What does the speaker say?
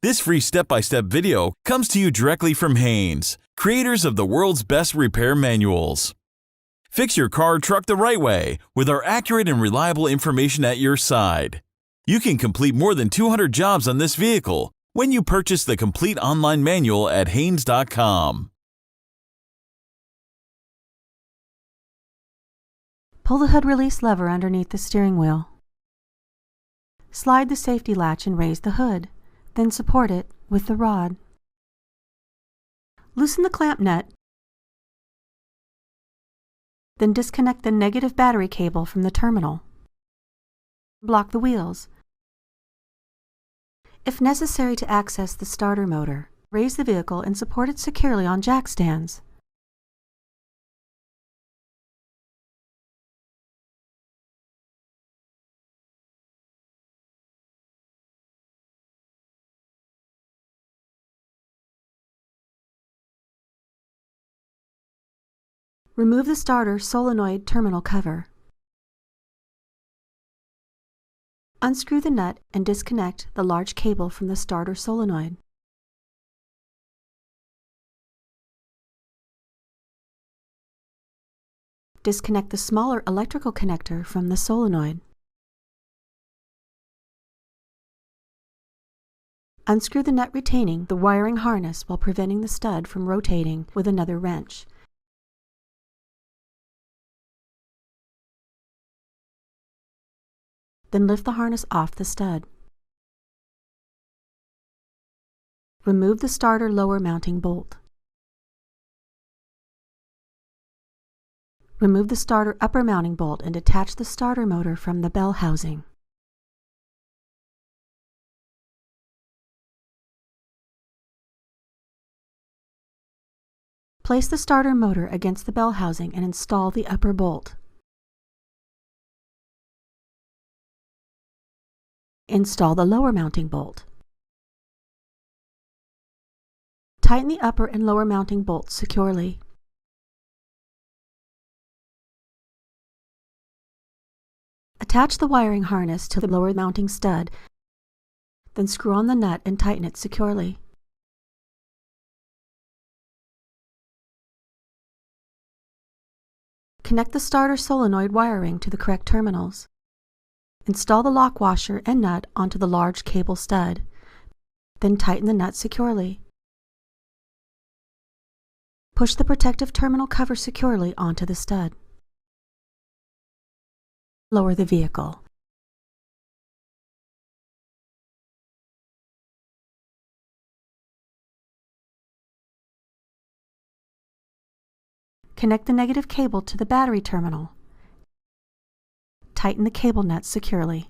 This free step-by-step video comes to you directly from Haynes, creators of the world's best repair manuals. Fix your car or truck the right way with our accurate and reliable information at your side. You can complete more than 200 jobs on this vehicle when you purchase the complete online manual at Haynes.com. Pull the hood release lever underneath the steering wheel. Slide the safety latch and raise the hood, then support it with the rod. Loosen the clamp nut, then disconnect the negative battery cable from the terminal. Block the wheels. If necessary to access the starter motor, raise the vehicle and support it securely on jack stands. Remove the starter solenoid terminal cover. Unscrew the nut and disconnect the large cable from the starter solenoid. Disconnect the smaller electrical connector from the solenoid. Unscrew the nut retaining the wiring harness while preventing the stud from rotating with another wrench. Then lift the harness off the stud. Remove the starter lower mounting bolt. Remove the starter upper mounting bolt and detach the starter motor from the bell housing. Place the starter motor against the bell housing and install the upper bolt. Install the lower mounting bolt. Tighten the upper and lower mounting bolts securely. Attach the wiring harness to the lower mounting stud, then screw on the nut and tighten it securely. Connect the starter solenoid wiring to the correct terminals. Install the lock washer and nut onto the large cable stud, then tighten the nut securely. Push the protective terminal cover securely onto the stud. Lower the vehicle. Connect the negative cable to the battery terminal. Tighten the cable nut securely.